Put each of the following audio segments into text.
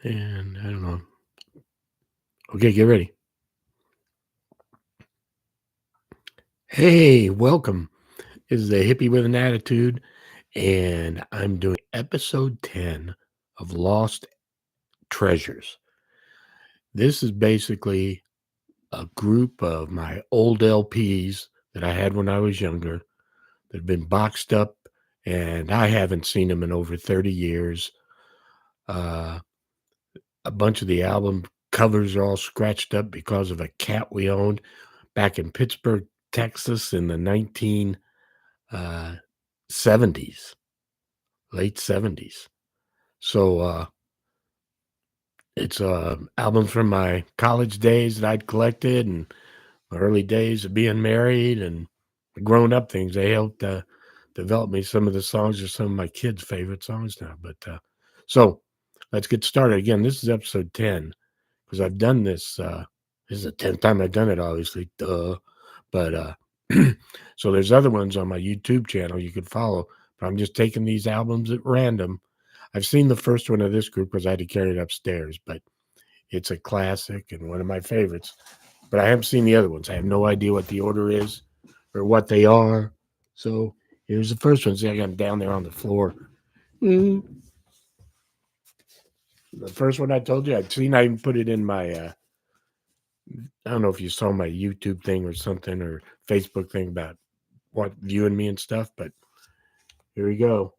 And I don't know. Okay, get ready. Hey, welcome. This is the hippie with an attitude, and I'm doing episode 10 of Lost Treasures. This is basically a group of my old LPs that I had when I was younger that have been boxed up, and I haven't seen them in over 30 years. Uh, a bunch of the album covers are all scratched up because of a cat we owned back in Pittsburgh, Texas in the 70s, late 70s. So it's albums from my college days that I'd collected and my early days of being married and grown up things. They helped develop me some of the songs are some of my kids' favorite songs now. So let's get started. Again, this is episode 10 because I've done this. This is the 10th time I've done it, obviously. Duh. But so there's other ones on my YouTube channel you could follow, but I'm just taking these albums at random. I've seen the first one of this group because I had to carry it upstairs, but it's a classic and one of my favorites. But I haven't seen the other ones. I have no idea what the order is or what they are. So here's the first one. See, I got them down there on the floor. Mm. The first one I told you I'd seen, I even put it in my I don't know if you saw my YouTube thing or something or Facebook thing about what viewing me and stuff, but here we go.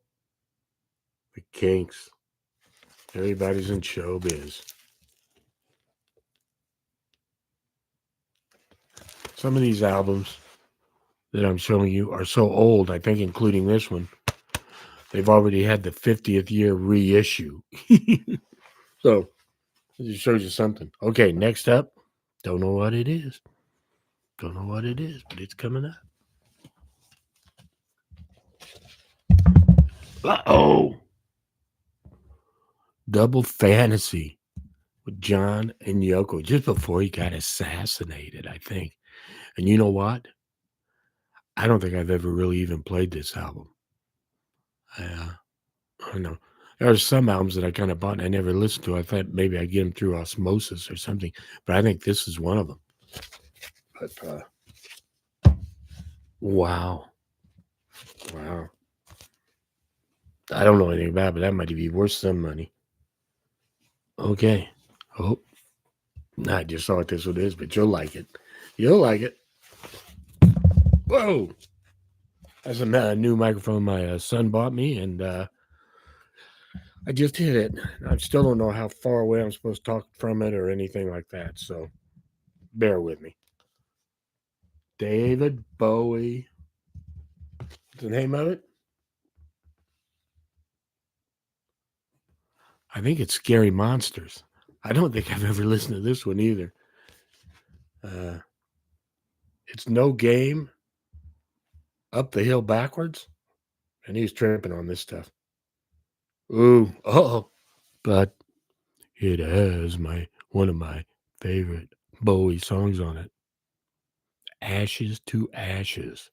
The Kinks. Everybody's in showbiz. Some of these albums that I'm showing you are so old, I think, including this one, they've already had the 50th year reissue. So it just shows you something. Okay, next up. Don't know what it is. Don't know what it is, but it's coming up. Uh-oh. Double Fantasy with John and Yoko just before he got assassinated, I think. And you know what? I don't think I've ever really even played this album. I don't know. There are some albums that I kind of bought and I never listened to. I thought maybe I'd get them through osmosis or something, but I think this is one of them. But wow, wow. I don't know anything about it, but that might be worth some money. Okay. Oh, I just saw what this one is, but you'll like it. You'll like it. Whoa. That's a new microphone my son bought me, and I just hit it. I still don't know how far away I'm supposed to talk from it or anything like that, so bear with me. David Bowie. What's the name of it? I think it's Scary Monsters. I don't think I've ever listened to this one either. Uh, it's No Game, Up the Hill Backwards, and he's tripping on this stuff. Ooh, oh, but it has one of my favorite Bowie songs on it. Ashes to Ashes.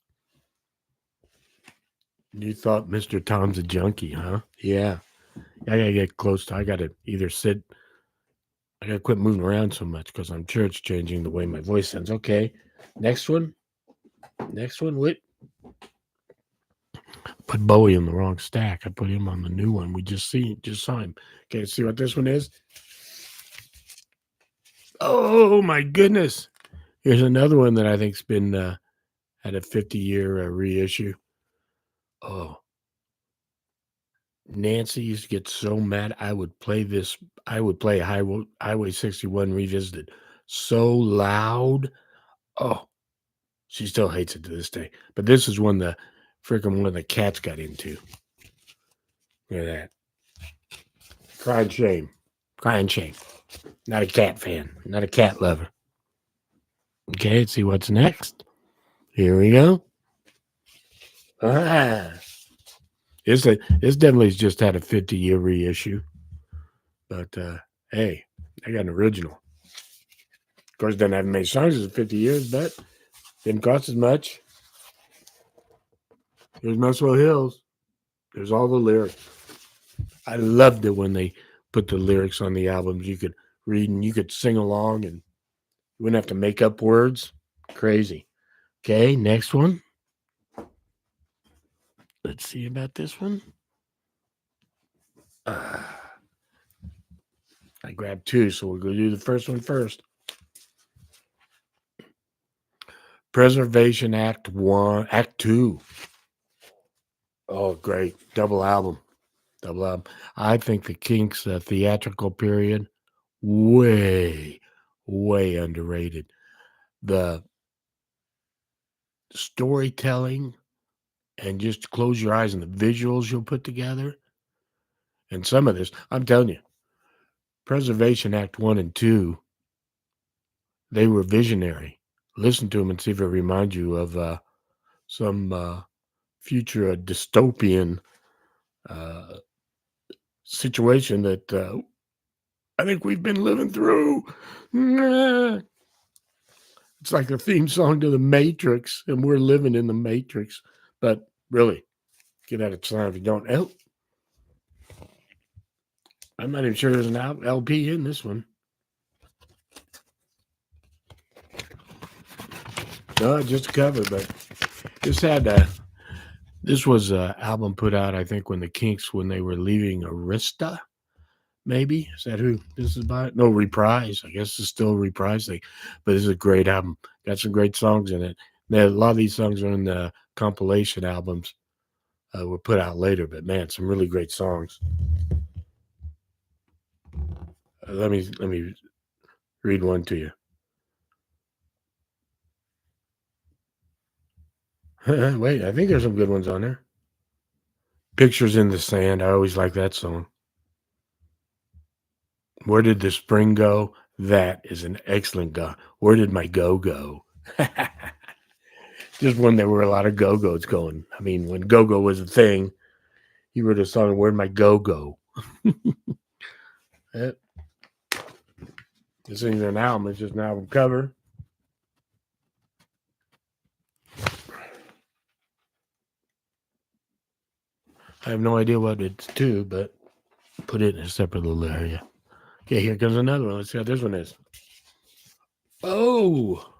You thought Mr. Tom's a junkie, huh? Yeah. I gotta get close to. I gotta either sit. I gotta quit moving around so much because I'm sure it's changing the way my voice sounds. Okay, next one. Next one. Wait. Put Bowie in the wrong stack. I put him on the new one. We just saw him. Okay, see what this one is. Oh my goodness! Here's another one that I think's been had a 50-year reissue. Oh, Nancy used to get so mad. I would play this. I would play Highway 61 Revisited so loud. Oh, she still hates it to this day. But this is one of the cats got into. Look at that. Crying shame. Crying shame. Not a cat fan. Not a cat lover. Okay, let's see what's next. Here we go. Ah. This definitely has just had a 50-year reissue. But hey, I got an original. Of course, doesn't have many songs in 50 years, but didn't cost as much. Here's Muswell Hills. There's all the lyrics. I loved it when they put the lyrics on the albums. You could read and you could sing along, and you wouldn't have to make up words. Crazy. Okay, next one. Let's see about this one. Uh, I grabbed two, so we'll go do the first one first. Preservation Act 1, Act 2. Oh, great. Double album. Double album. I think the Kinks' theatrical period, way, way underrated. The storytelling and just close your eyes and the visuals you'll put together. And some of this, I'm telling you, Preservation Act 1 and 2, they were visionary. Listen to them and see if it reminds you of some future dystopian uh, situation that I think we've been living through. It's like a theme song to the Matrix, and we're living in the Matrix. But really, get out of time if you don't. I'm not even sure there's an LP in this one. No, just a cover, but this had this was an album put out, I think, when the Kinks, when they were leaving Arista, maybe. Is that who this is by? No, Reprise. I guess it's still a Reprise thing. But this is a great album. Got some great songs in it. Now, a lot of these songs are in the compilation albums were put out later, but man, some really great songs. Let me read one to you. Wait, I think there's some good ones on there. Pictures in the Sand. I always like that song. Where did the spring go? That is an excellent go. Where did my go? Just when there were a lot of go-go's going. I mean, when go-go was a thing, he wrote a song, Where'd my go? This isn't an album, it's just an album cover. I have no idea what it's to, but put it in a separate little area. Okay, here comes another one. Let's see how this one is. Oh,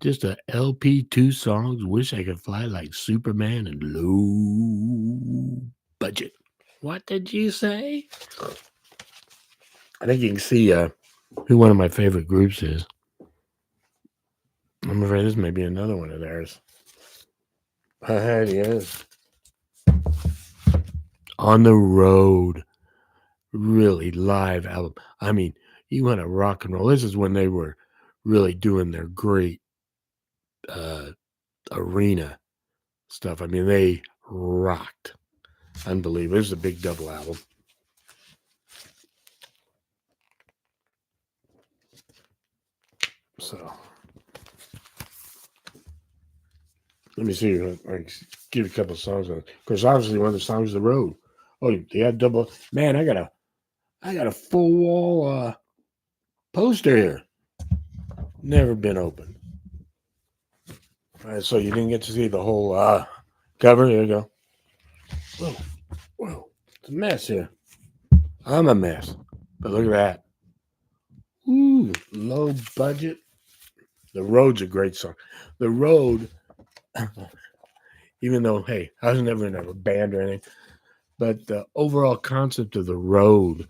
just a LP, 2 songs. Wish I could fly like Superman and low budget. What did you say? I think you can see who one of my favorite groups is. I'm afraid this may be another one of theirs. It is. On the Road. Really live album. I mean, you want to rock and roll. This is when they were really doing their great arena stuff. I mean, they rocked. Unbelievable. This is a big double album. So, let me see. I give you a couple of songs on it. Of course, obviously, one of the songs is The Road. Oh, they had double. Man, I got a full wall poster here. Never been opened. All right, so you didn't get to see the whole cover. There you go. Whoa, it's a mess here. I'm a mess, but look at that. Ooh, low budget. The Road's a great song. The Road, even though, hey, I was never in a band or anything, but the overall concept of The Road,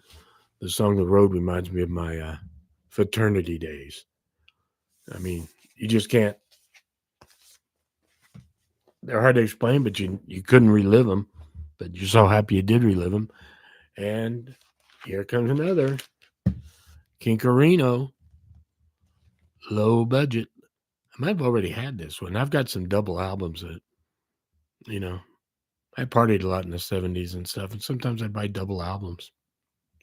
the song The Road reminds me of my fraternity days. I mean, you just can't. They're hard to explain, but you couldn't relive them. But you're so happy you did relive them. And here comes another. Kinkarino. Low budget. I might have already had this one. I've got some double albums that, I partied a lot in the 70s and stuff. And sometimes I buy double albums.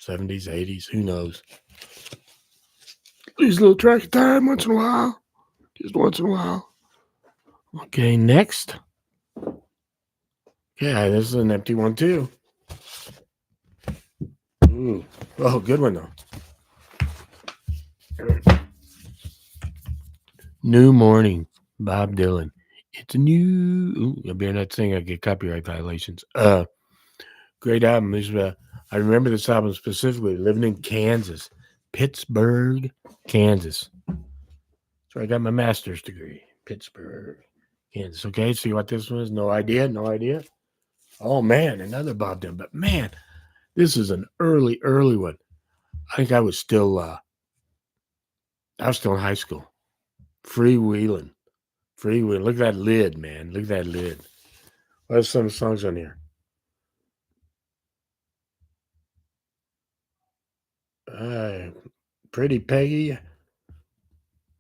70s, 80s, who knows? These little track of time once in a while. Just once in a while. Okay, next. Yeah, this is an empty one too. Ooh. Oh, good one though. New Morning, Bob Dylan. It's a new. Ooh, I better not sing. I get copyright violations. Great album. I remember this album specifically, living in Kansas, Pittsburgh, Kansas. So I got my master's degree, Pittsburgh, Kansas. Okay, see what this was? No idea, no idea. Oh man, another Bob Dylan. But man, this is an early one. I think I was still in high school. Freewheeling. Freewheeling. Look at that lid, man. Look at that lid. What are some songs on here? Pretty Peggy,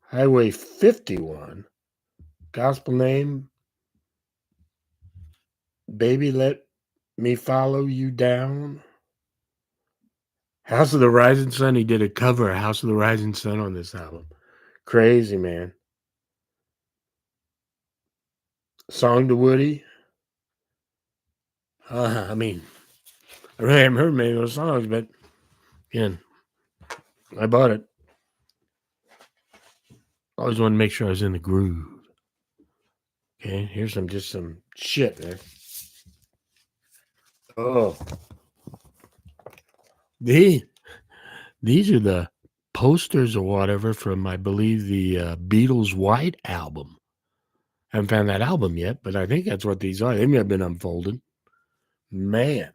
Highway 51, Gospel Name, Baby Let Me Follow You Down. House of the Rising Sun. He did a cover of House of the Rising Sun on this album. Crazy, man. Song to Woody. I mean, I really haven't heard many of those songs, but again, I bought it. Always wanted to make sure I was in the groove. Okay, here's just some shit, man. Oh, these are the posters or whatever from, I believe, the Beatles' White album. I haven't found that album yet, but I think that's what these are. They may have been unfolded. Man.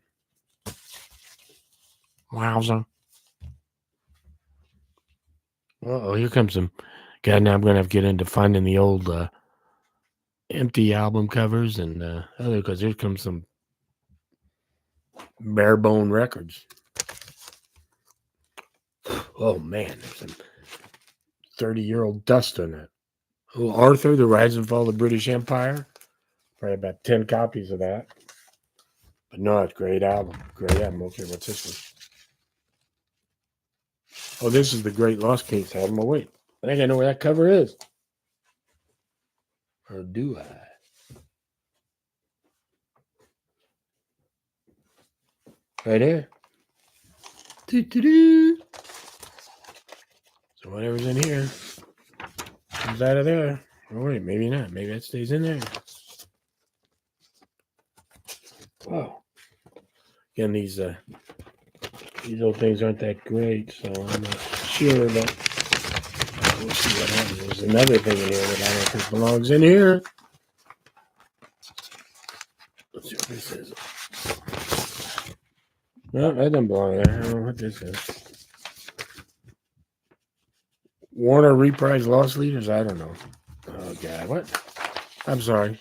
Wowza. Uh-oh, here comes some. God, now I'm going to have to get into finding the old empty album covers and other, because here comes some bare bone records. Oh, man, there's some 30-year-old dust on it. Oh, Arthur, The Rise and Fall of the British Empire. Probably about 10 copies of that. But no, it's a great album. Great album. Okay, what's this one? Oh, this is the Great Lost Case album. Oh, wait. I think I know where that cover is. Or do I? Right here. Doo-doo-doo. So whatever's in here comes out of there. Oh, wait, maybe not. Maybe that stays in there. Wow. Again, these old things aren't that great, so I'm not sure, but we'll see what happens. There's another thing in here that I don't think belongs in here. Let's see what this is. No, that doesn't belong there. I don't know what this is. Warner Reprise Lost Leaders? I don't know. Oh, God. What? I'm sorry.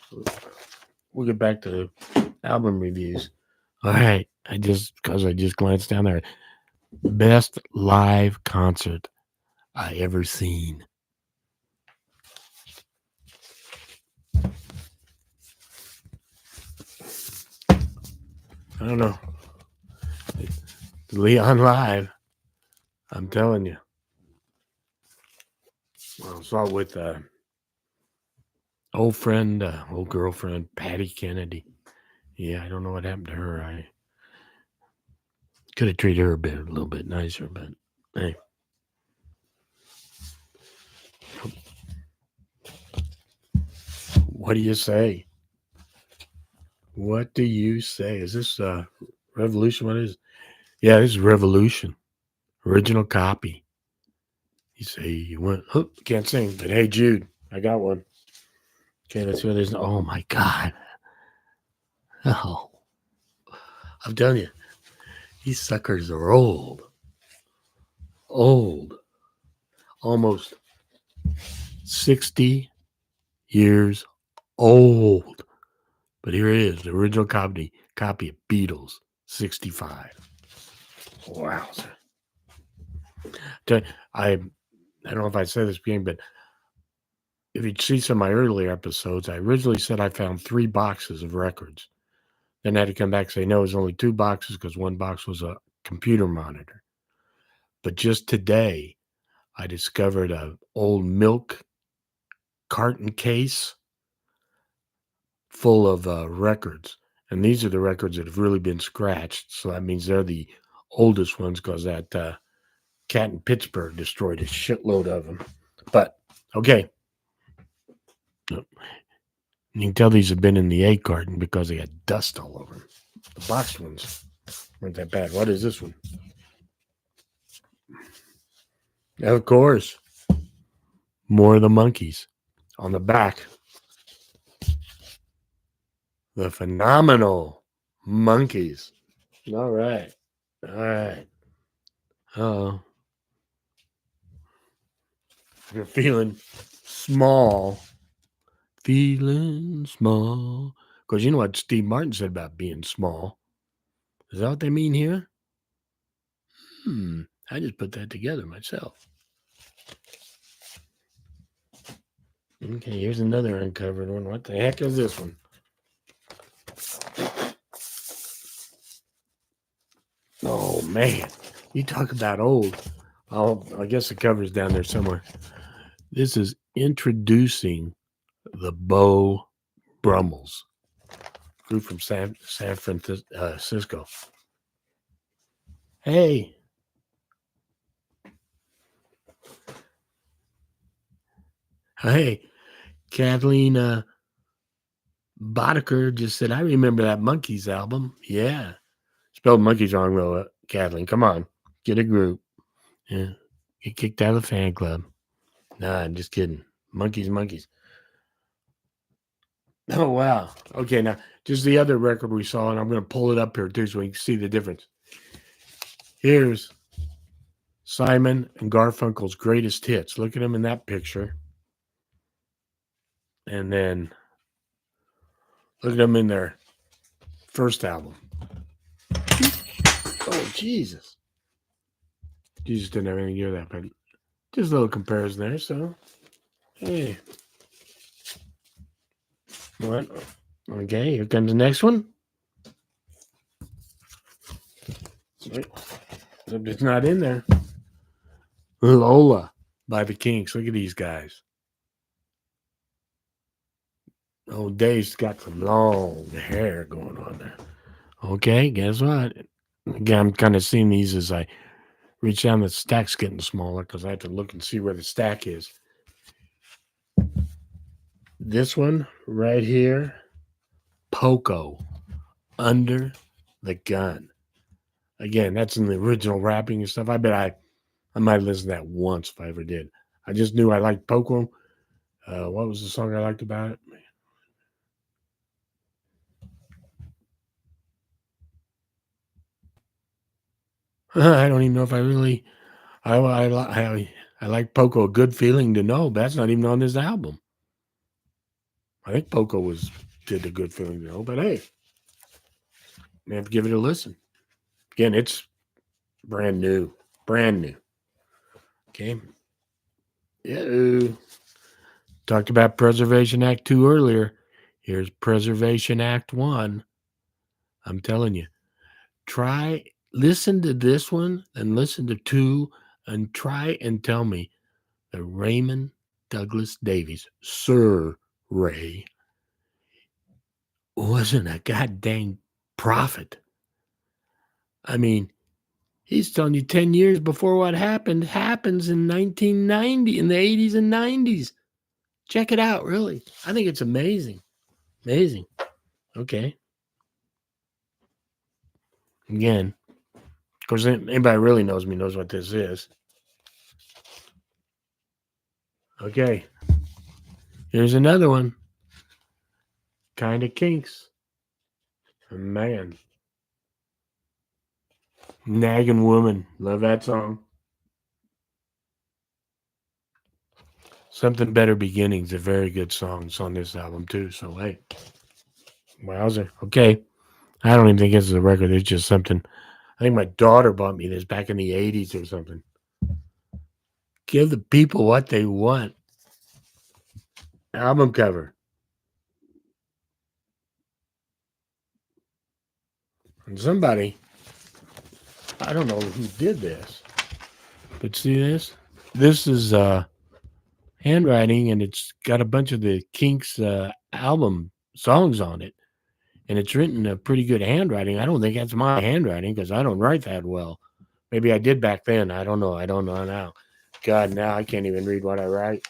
We'll get back to album reviews. All right. Because I just glanced down there. Best live concert I ever seen. I don't know. Leon Live. I'm telling you. Well, I saw it with old girlfriend, Patty Kennedy. Yeah, I don't know what happened to her. I could have treated her a little bit nicer, but hey. What do you say? What do you say? Is this Revolution? What is it? Yeah, this is Revolution. Original copy. You say you went, oh, can't sing, but hey, Jude, I got one. Okay, let's see what it is. Oh, my God. Oh, I'm telling you, these suckers are old. Old. Almost 60 years old. But here it is, the original copy of Beatles, 65. Wow. I don't know if I said this beginning, but if you see some of my earlier episodes, I originally said I found 3 boxes of records. Then I had to come back and say, no, it was only 2 boxes because one box was a computer monitor. But just today, I discovered an old milk carton case full of records. And these are the records that have really been scratched. So that means they're the oldest ones because that cat in Pittsburgh destroyed a shitload of them. But, okay. You can tell these have been in the egg carton because they had dust all over them. The boxed ones Wasn't that bad. What is this one? Of course, More of the Monkeys. On the back, the phenomenal Monkeys. All right. All right. Oh, you're feeling small. Feeling small. Because you know what Steve Martin said about being small. Is that what they mean here? I just put that together myself. Okay, here's another uncovered one. What the heck is this one? Oh, man. You talk about old. I guess the cover's down there somewhere. This is Introducing the Beau Brummels. Group from San Francisco. Hey. Hey. Kathleen Boddicker just said, I remember that Monkeys album. Yeah. Spelled monkeys wrong, though, Kathleen. Come on. Get a group. Yeah. Get kicked out of the fan club. Nah, I'm just kidding. Monkeys. Oh, wow. Okay, now, just the other record we saw, and I'm going to pull it up here, too, so we can see the difference. Here's Simon and Garfunkel's greatest hits. Look at them in that picture. And then look at them in their first album. Oh, Jesus. Jesus didn't have anything to do with that, but just a little comparison there. So, hey. What? Okay, here comes the next one. Wait, it's not in there. Lola by the Kinks. Look at these guys. Oh, Dave's got some long hair going on there. Okay, guess what? Again, I'm kind of seeing these as I reach down. The stack's getting smaller because I have to look and see where the stack is. This one right here, Poco, Under the Gun. Again, that's in the original rapping and stuff. I bet I might listen to that once if I ever did. I just knew I liked Poco. What was the song I liked about it? I don't even know if I really. I like Poco. A Good Feeling to Know, but that's not even on this album. I think Poco did a Good Feeling to Know, but hey, may have to give it a listen. Again, it's brand new. Okay. Yeah. Talked about Preservation Act 2 earlier. Here's Preservation Act 1. I'm telling you, listen to this one and listen to 2 and try and tell me that Raymond Douglas Davies, Sir Ray, wasn't a goddamn prophet. I mean, he's telling you 10 years before what happens in 1990, in the 80s and 90s. Check it out, really. I think it's amazing. Amazing. Okay. Again, of course, anybody really knows me knows what this is. Okay. Here's another one. Kind of Kinks. Man. Nagging Woman. Love that song. Something Better Beginnings, a very good song. It's on this album, too. So, hey. Wowzer. Okay. I don't even think this is a record. It's just something. I think my daughter bought me this back in the 80s or something. Give the people what they want. Album cover. And somebody, I don't know who did this, but see this? This is handwriting, and it's got a bunch of the Kinks album songs on it. And it's written a pretty good handwriting. I don't think that's my handwriting because I don't write that well. Maybe I did back then. I don't know now. God, now I can't even read what I write.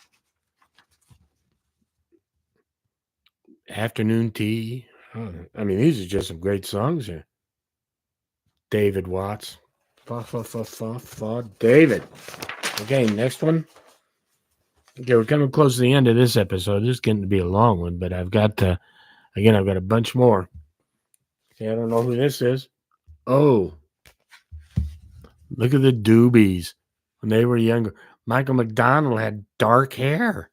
Afternoon Tea. Oh, I mean, these are just some great songs here. David Watts. David. Okay, next one. Okay, we're coming close to the end of this episode. This is getting to be a long one, but I've got I've got a bunch more. Okay, I don't know who this is. Oh, look at the Doobies when they were younger. Michael McDonald had dark hair.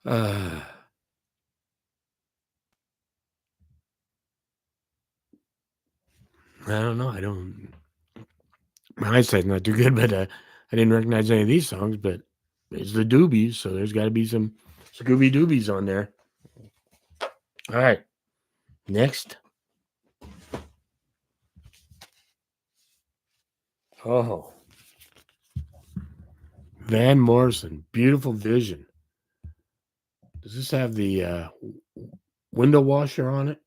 Uh, I don't know. I don't. My eyesight's not too good, but I didn't recognize any of these songs. But it's the Doobies, so there's got to be some Scooby Doobies on there. All right, next. Oh, Van Morrison, Beautiful Vision. Does this have the window washer on it?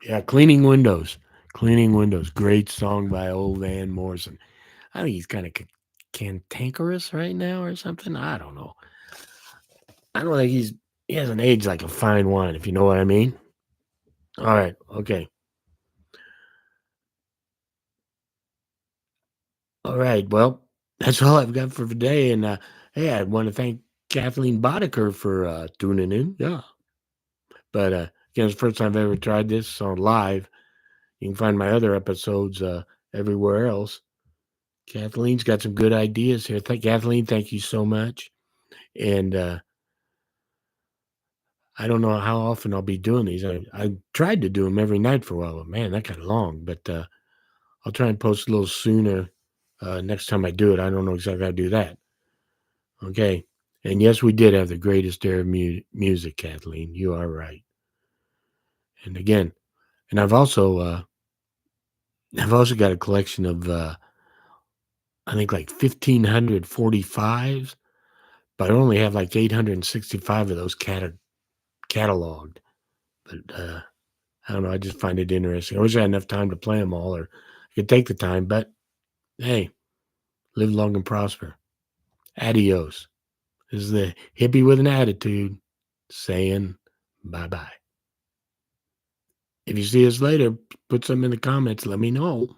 Yeah, Cleaning Windows. Cleaning Windows. Great song by old Van Morrison. I think he's kind of cantankerous right now or something. I don't know. I don't think he hasn't aged like a fine wine, if you know what I mean. All right. Okay. All right. Well, that's all I've got for today. And hey, I want to thank Kathleen Boddicker for tuning in. Yeah. But again, it's the first time I've ever tried this on live. You can find my other episodes everywhere else. Kathleen's got some good ideas here. Kathleen, thank you so much. And I don't know how often I'll be doing these. I tried to do them every night for a while, but man, that got long. But I'll try and post a little sooner next time I do it. I don't know exactly how to do that. Okay. And yes, we did have the greatest era of music, Kathleen. You are right. And again, and I've also got a collection of I think like 1,545s, but I only have like 865 of those cataloged. But I don't know. I just find it interesting. I wish I had enough time to play them all, or I could take the time. But hey, live long and prosper. Adios. This is the hippie with an attitude saying bye bye. If you see us later, put some in the comments. Let me know.